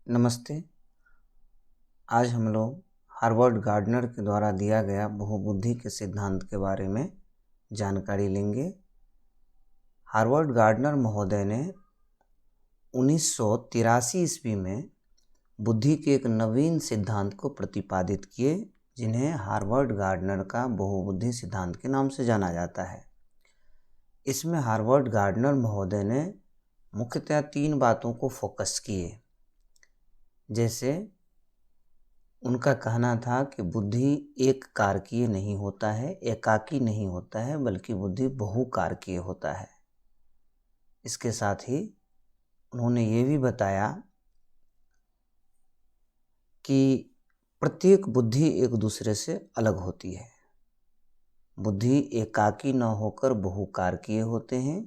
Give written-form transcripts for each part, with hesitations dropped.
नमस्ते। आज हम लोग हार्वर्ड गार्डनर के द्वारा दिया गया बहुबुद्धि के सिद्धांत के बारे में जानकारी लेंगे। हार्वर्ड गार्डनर महोदय ने 1983 ईस्वी में बुद्धि के एक नवीन सिद्धांत को प्रतिपादित किए, जिन्हें हार्वर्ड गार्डनर का बहुबुद्धि सिद्धांत के नाम से जाना जाता है। इसमें हार्वर्ड गार्डनर महोदय ने मुख्यतः 3 बातों को फोकस किए। जैसे उनका कहना था कि बुद्धि एक कारकीय नहीं होता है, एकाकी नहीं होता है, बल्कि बुद्धि बहुकारकीय होता है। इसके साथ ही उन्होंने ये भी बताया कि प्रत्येक बुद्धि एक दूसरे से अलग होती है। बुद्धि एकाकी न होकर बहुकारकीय होते हैं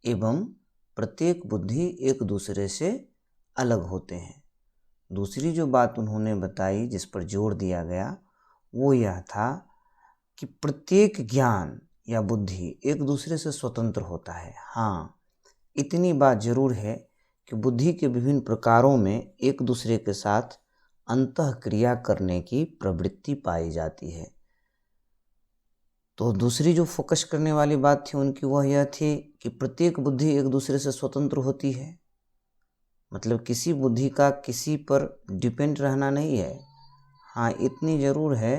एवं प्रत्येक बुद्धि एक दूसरे से अलग होते हैं। दूसरी जो बात उन्होंने बताई, जिस पर जोर दिया गया, वो यह था कि प्रत्येक ज्ञान या बुद्धि एक दूसरे से स्वतंत्र होता है। हाँ, इतनी बात जरूर है कि बुद्धि के विभिन्न प्रकारों में एक दूसरे के साथ अंतःक्रिया करने की प्रवृत्ति पाई जाती है। तो दूसरी जो फोकस करने वाली बात थी उनकी, वह यह थी कि प्रत्येक बुद्धि एक दूसरे से स्वतंत्र होती है। मतलब किसी बुद्धि का किसी पर डिपेंड रहना नहीं है। हाँ, इतनी ज़रूर है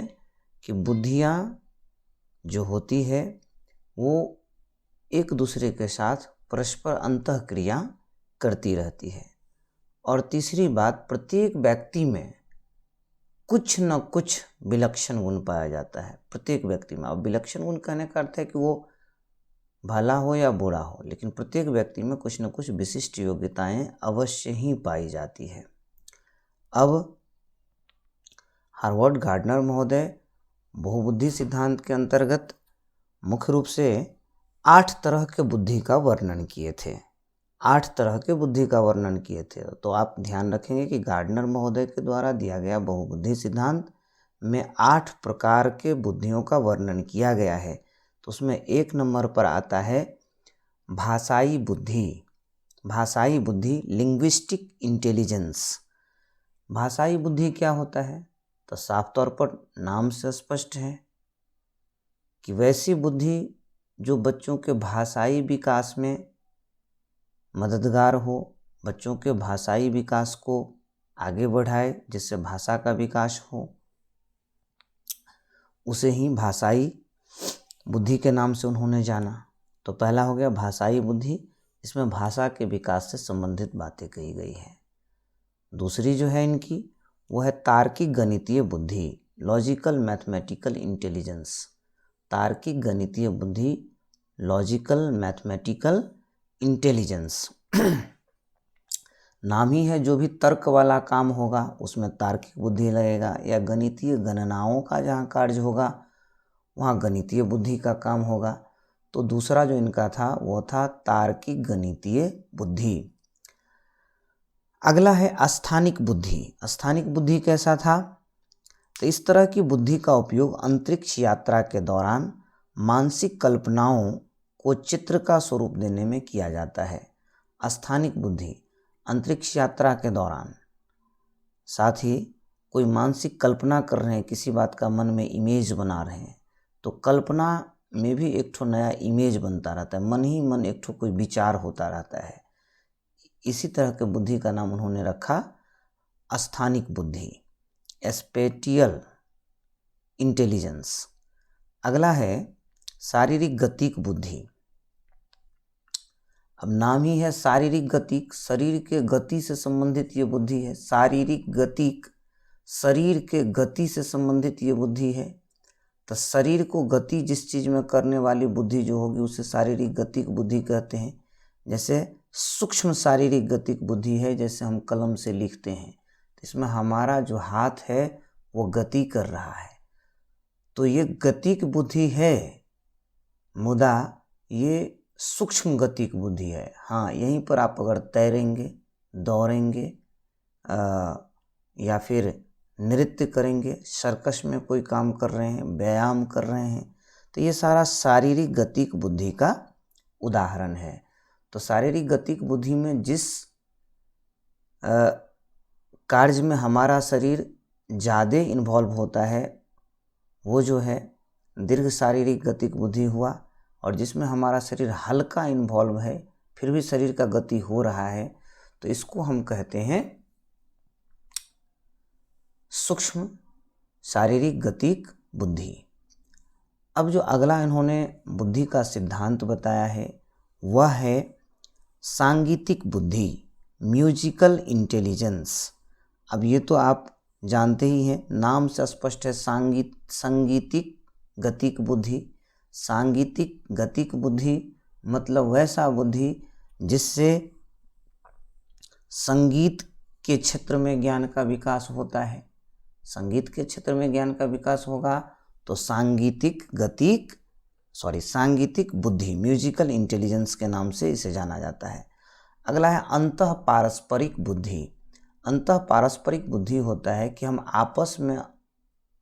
कि बुद्धियाँ जो होती है वो एक दूसरे के साथ परस्पर अंतःक्रिया करती रहती है। और तीसरी बात, प्रत्येक व्यक्ति में कुछ न कुछ विलक्षण गुण पाया जाता है। प्रत्येक व्यक्ति में, अब विलक्षण गुण कहने का अर्थ है कि वो भला हो या बुरा हो, लेकिन प्रत्येक व्यक्ति में कुछ न कुछ विशिष्ट योग्यताएं अवश्य ही पाई जाती है। अब हार्वर्ड गार्डनर महोदय बहुबुद्धि सिद्धांत के अंतर्गत मुख्य रूप से 8 तरह के बुद्धि का वर्णन किए थे। 8 तरह के बुद्धि का वर्णन किए थे। तो आप ध्यान रखेंगे कि गार्डनर महोदय के द्वारा दिया गया बहुबुद्धि सिद्धांत में 8 प्रकार के बुद्धियों का वर्णन किया गया है। तो उसमें 1 नंबर पर आता है भाषाई बुद्धि। भाषाई बुद्धि, लिंग्विस्टिक इंटेलिजेंस। भाषाई बुद्धि क्या होता है? तो साफ तौर पर नाम से स्पष्ट है कि वैसी बुद्धि जो बच्चों के भाषाई विकास में मददगार हो, बच्चों के भाषाई विकास को आगे बढ़ाए, जिससे भाषा का विकास हो, उसे ही भाषाई बुद्धि के नाम से उन्होंने जाना। तो पहला हो गया भाषाई बुद्धि। इसमें भाषा के विकास से संबंधित बातें कही गई है। दूसरी जो है इनकी, वो है तार्किक गणितीय बुद्धि, लॉजिकल मैथमेटिकल इंटेलिजेंस। तार्किक गणितीय बुद्धि, लॉजिकल मैथमेटिकल इंटेलिजेंस। नाम ही है, जो भी तर्क वाला काम होगा उसमें तार्किक बुद्धि लगेगा, या गणितीय गणनाओं का जहाँ कार्य होगा वहाँ गणितीय बुद्धि का काम होगा। तो दूसरा जो इनका था वो था तार्किक गणितीय बुद्धि। अगला है अस्थानिक बुद्धि। अस्थानिक बुद्धि कैसा था? तो इस तरह की बुद्धि का उपयोग अंतरिक्ष यात्रा के दौरान मानसिक कल्पनाओं को चित्र का स्वरूप देने में किया जाता है। अस्थानिक बुद्धि अंतरिक्ष यात्रा के दौरान, साथ ही कोई मानसिक कल्पना कर रहे हैं, किसी बात का मन में इमेज बना रहे हैं, तो कल्पना में भी एक ठो नया इमेज बनता रहता है। मन ही मन एक ठो कोई विचार होता रहता है। इसी तरह के बुद्धि का नाम उन्होंने रखा अस्थानिक बुद्धि, स्पेटियल इंटेलिजेंस। अगला है शारीरिक गतिक बुद्धि। अब नाम ही है शारीरिक गतिक, शरीर के गति से संबंधित ये बुद्धि है। शारीरिक गतिक, शरीर के गति से संबंधित ये बुद्धि है। तो शरीर को गति जिस चीज़ में करने वाली बुद्धि जो होगी उसे शारीरिक गतिक बुद्धि कहते हैं। जैसे सूक्ष्म शारीरिक गतिक बुद्धि है, जैसे हम कलम से लिखते हैं तो इसमें हमारा जो हाथ है वो गति कर रहा है, तो ये गतिक बुद्धि है। मुदा ये सूक्ष्म गतिक बुद्धि है। हाँ, यहीं पर आप अगर तैरेंगे, दौड़ेंगे या फिर नृत्य करेंगे, सर्कस में कोई काम कर रहे हैं, व्यायाम कर रहे हैं, तो ये सारा शारीरिक गतिक बुद्धि का उदाहरण है। तो शारीरिक गतिक बुद्धि में जिस कार्य में हमारा शरीर ज़्यादा इन्वॉल्व होता है वो जो है दीर्घ शारीरिक गतिक बुद्धि हुआ, और जिसमें हमारा शरीर हल्का इन्वॉल्व है फिर भी शरीर का गति हो रहा है तो इसको हम कहते हैं सूक्ष्म शारीरिक गतिक बुद्धि। अब जो अगला इन्होंने बुद्धि का सिद्धांत बताया है वह है सांगीतिक बुद्धि, म्यूजिकल इंटेलिजेंस। अब ये तो आप जानते ही हैं, नाम से स्पष्ट है, संगीतिक गतिक बुद्धि। सांगीतिक गतिक बुद्धि मतलब वैसा बुद्धि जिससे संगीत के क्षेत्र में ज्ञान का विकास होता है। संगीत के क्षेत्र में ज्ञान का विकास होगा तो सांगीतिक बुद्धि, म्यूजिकल इंटेलिजेंस के नाम से इसे जाना जाता है। अगला है अंतः पारस्परिक बुद्धि। अंतः पारस्परिक बुद्धि होता है कि हम आपस में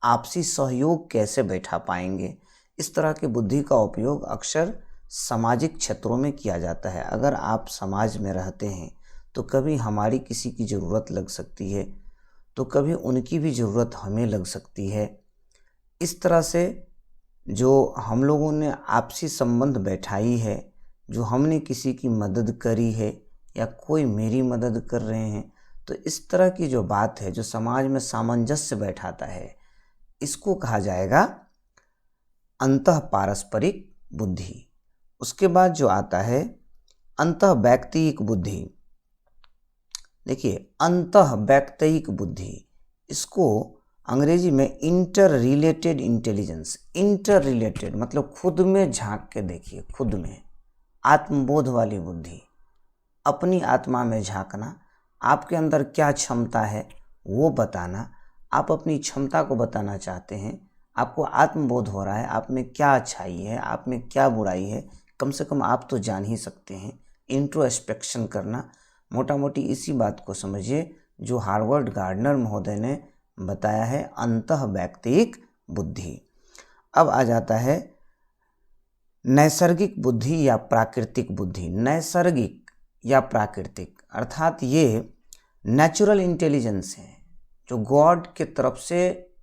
आपसी सहयोग कैसे बैठा पाएंगे। इस तरह की बुद्धि का उपयोग अक्सर सामाजिक क्षेत्रों में किया जाता है। अगर आप समाज में रहते हैं तो कभी हमारी किसी की ज़रूरत लग सकती है तो कभी उनकी भी ज़रूरत हमें लग सकती है। इस तरह से जो हम लोगों ने आपसी संबंध बैठाई है, जो हमने किसी की मदद करी है या कोई मेरी मदद कर रहे हैं, तो इस तरह की जो बात है जो समाज में सामंजस्य बैठाता है इसको कहा जाएगा अंतः पारस्परिक बुद्धि। उसके बाद जो आता है अंतः वैयक्तिक बुद्धि। देखिए अंतः वैयक्तिक बुद्धि, इसको अंग्रेजी में inter related intelligence. Inter related मतलब खुद में झांक के देखिए, खुद में आत्मबोध वाली बुद्धि, अपनी आत्मा में झांकना, आपके अंदर क्या क्षमता है वो बताना। आप अपनी क्षमता को बताना चाहते हैं, आपको आत्मबोध हो रहा है आप में क्या अच्छाई है, आप में क्या बुराई है, कम से कम आप तो जान ही सकते हैं। इंट्रोस्पेक्शन करना, मोटा मोटी इसी बात को समझिए जो हार्वर्ड गार्डनर महोदय ने बताया है अंतः वैयक्तिक बुद्धि। अब आ जाता है नैसर्गिक बुद्धि या प्राकृतिक बुद्धि। नैसर्गिक या प्राकृतिक अर्थात ये नेचुरल इंटेलिजेंस है जो गॉड के तरफ से,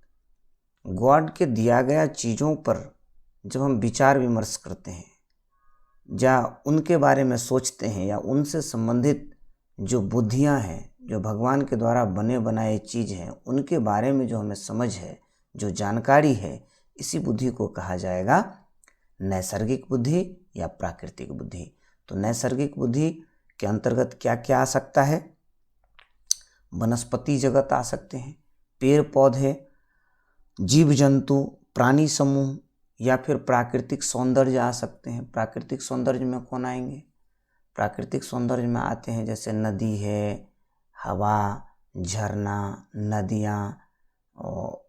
गॉड के दिया गया चीज़ों पर जब हम विचार विमर्श करते हैं या उनके बारे में सोचते हैं या उनसे संबंधित जो बुद्धियां हैं, जो भगवान के द्वारा बने बनाए चीज़ हैं, उनके बारे में जो हमें समझ है, जो जानकारी है, इसी बुद्धि को कहा जाएगा नैसर्गिक बुद्धि या प्राकृतिक बुद्धि। तो नैसर्गिक बुद्धि के अंतर्गत क्या क्या आ सकता है? वनस्पति जगत आ सकते हैं, पेड़ पौधे, जीव जंतु, प्राणी समूह, या फिर प्राकृतिक सौंदर्य आ सकते हैं। प्राकृतिक सौंदर्य में कौन आएंगे? प्राकृतिक सौंदर्य में आते हैं जैसे नदी है, हवा, झरना,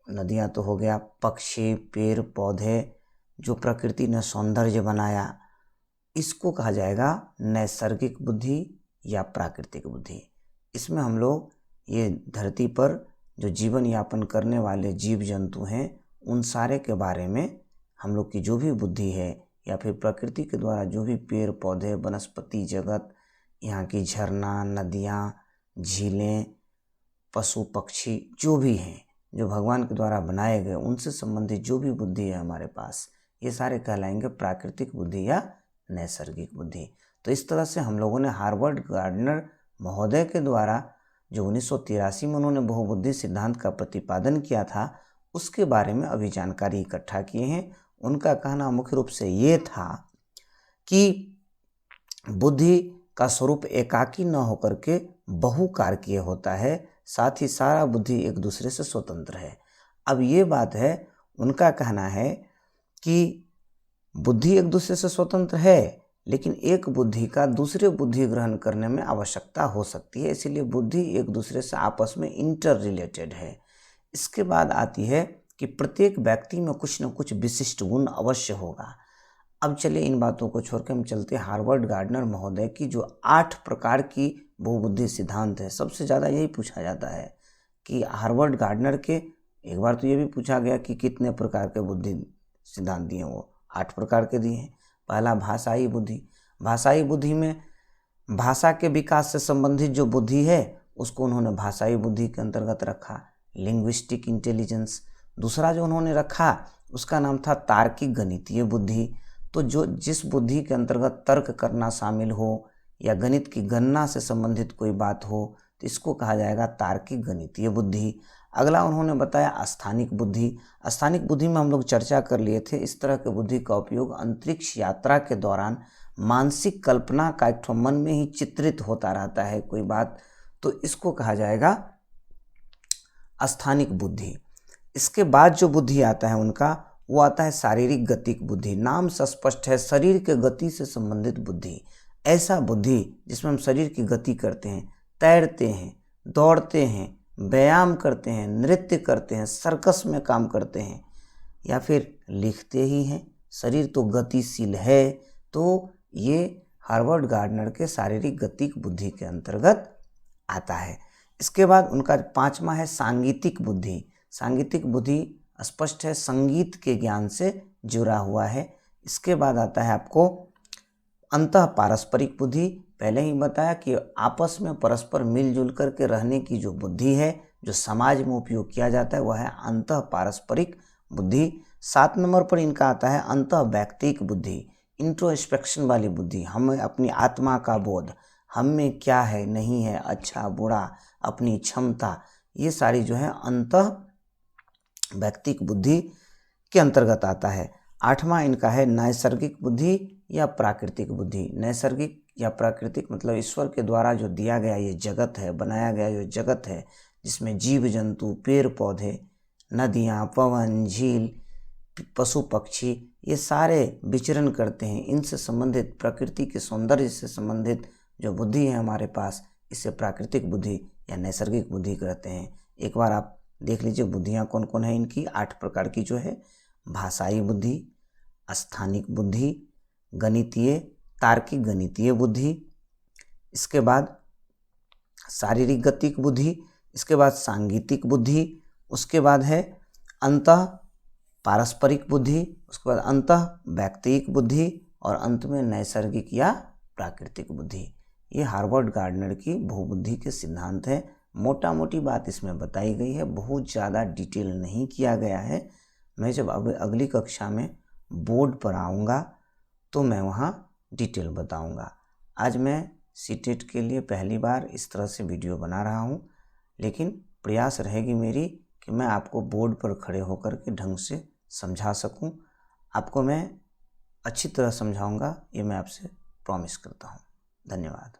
नदियाँ तो हो गया, पक्षी, पेड़ पौधे, जो प्रकृति ने सौंदर्य बनाया, इसको कहा जाएगा नैसर्गिक बुद्धि या प्राकृतिक बुद्धि। इसमें हम लोग ये धरती पर जो जीवन यापन करने वाले जीव जंतु हैं उन सारे के बारे में हम लोग की जो भी बुद्धि है, या फिर प्रकृति के द्वारा जो भी पेड़ पौधे, वनस्पति जगत, यहाँ की झरना, नदियाँ, झीलें, पशु पक्षी जो भी हैं, जो भगवान के द्वारा बनाए गए, उनसे संबंधित जो भी बुद्धि है हमारे पास, ये सारे कहलाएंगे प्राकृतिक बुद्धि या नैसर्गिक बुद्धि। तो इस तरह से हम लोगों ने हार्वर्ड गार्डनर महोदय के द्वारा जो 1983 में उन्होंने बहुबुद्धि सिद्धांत का प्रतिपादन किया था उसके बारे में अभी जानकारी इकट्ठा किए हैं। उनका कहना मुख्य रूप से ये था कि बुद्धि का स्वरूप एकाकी न होकर के बहुकारकीय होता है, साथ ही सारा बुद्धि एक दूसरे से स्वतंत्र है। अब ये बात है, उनका कहना है कि बुद्धि एक दूसरे से स्वतंत्र है, लेकिन एक बुद्धि का दूसरे बुद्धि ग्रहण करने में आवश्यकता हो सकती है, इसीलिए बुद्धि एक दूसरे से आपस में इंटर रिलेटेड है। इसके बाद आती है कि प्रत्येक व्यक्ति में कुछ न कुछ विशिष्ट गुण अवश्य होगा। अब चलिए इन बातों को छोड़कर हम चलते हैं हार्वर्ड गार्डनर महोदय की जो 8 प्रकार की बहुबुद्धि सिद्धांत है। सबसे ज़्यादा यही पूछा जाता है कि हार्वर्ड गार्डनर के, एक बार तो ये भी पूछा गया कि कितने प्रकार के बुद्धि सिद्धांत दिए, वो 8 प्रकार के दिए हैं। पहला भाषाई बुद्धि। भाषाई बुद्धि में भाषा के विकास से संबंधित जो बुद्धि है उसको उन्होंने भाषाई बुद्धि के अंतर्गत रखा, लिंग्विस्टिक इंटेलिजेंस। दूसरा जो उन्होंने रखा उसका नाम था तार्किक गणितीय बुद्धि। तो जो जिस बुद्धि के अंतर्गत तर्क करना शामिल हो या गणित की गणना से संबंधित कोई बात हो तो इसको कहा जाएगा तार्किक गणितीय बुद्धि। अगला उन्होंने बताया स्थानिक बुद्धि। स्थानिक बुद्धि में हम लोग चर्चा कर लिए थे, इस तरह के बुद्धि का उपयोग अंतरिक्ष यात्रा के दौरान मानसिक कल्पना का एक मन में ही चित्रित होता रहता है कोई बात, तो इसको कहा जाएगा स्थानिक बुद्धि। इसके बाद जो बुद्धि आता है उनका वो आता है शारीरिक गतिक बुद्धि। नाम से स्पष्ट है, शरीर के गति से संबंधित बुद्धि। ऐसा बुद्धि जिसमें हम शरीर की गति करते हैं, तैरते हैं, दौड़ते हैं, व्यायाम करते हैं, नृत्य करते हैं, सर्कस में काम करते हैं या फिर लिखते ही हैं, शरीर तो गतिशील है। तो ये हार्वर्ड गार्डनर के शारीरिक गतिक बुद्धि के अंतर्गत आता है। इसके बाद उनका 5वां है सांगीतिक बुद्धि। सांगीतिक बुद्धि स्पष्ट है, संगीत के ज्ञान से जुड़ा हुआ है। इसके बाद आता है आपको अंतः पारस्परिक बुद्धि। पहले ही बताया कि आपस में परस्पर मिलजुल करके रहने की जो बुद्धि है, जो समाज में उपयोग किया जाता है, वह है अंतः पारस्परिक बुद्धि। 7 नंबर पर इनका आता है अंतः वैयक्तिक बुद्धि, इंट्रोस्पेक्शन वाली बुद्धि। हमें अपनी आत्मा का बोध, हम में क्या है नहीं है, अच्छा बुरा, अपनी क्षमता, ये सारी जो है अंतः वैयक्तिक बुद्धि के अंतर्गत आता है। 8वां इनका है नैसर्गिक बुद्धि या प्राकृतिक बुद्धि। नैसर्गिक या प्राकृतिक मतलब ईश्वर के द्वारा जो दिया गया ये जगत है, बनाया गया जो जगत है, जिसमें जीव जंतु, पेड़ पौधे, नदियाँ, पवन, झील, पशु पक्षी, ये सारे विचरण करते हैं। इनसे संबंधित, प्रकृति के सौंदर्य से संबंधित जो बुद्धि है हमारे पास, इसे प्राकृतिक बुद्धि या नैसर्गिक बुद्धि कहते हैं। एक बार आप देख लीजिए बुद्धियाँ कौन कौन है इनकी। 8 प्रकार की जो है, भाषाई बुद्धि, स्थानिक बुद्धि, गणितीय तार्किक गणितीय बुद्धि, इसके बाद शारीरिक गतिक बुद्धि, इसके बाद सांगीतिक बुद्धि, उसके बाद है अंतः पारस्परिक बुद्धि, उसके बाद अंतः वैयक्तिक बुद्धि और अंत में नैसर्गिक या प्राकृतिक बुद्धि। ये हार्वर्ड गार्डनर की बहुबुद्धि के सिद्धांत हैं। मोटा मोटी बात इसमें बताई गई है, बहुत ज़्यादा डिटेल नहीं किया गया है। मैं जब अगली कक्षा में बोर्ड पर आऊँगा तो मैं वहाँ डिटेल बताऊँगा। आज मैं सीटेट के लिए पहली बार इस तरह से वीडियो बना रहा हूँ, लेकिन प्रयास रहेगी मेरी कि मैं आपको बोर्ड पर खड़े होकर के ढंग से समझा सकूँ। आपको मैं अच्छी तरह समझाऊँगा, ये मैं आपसे प्रॉमिस करता हूँ। धन्यवाद।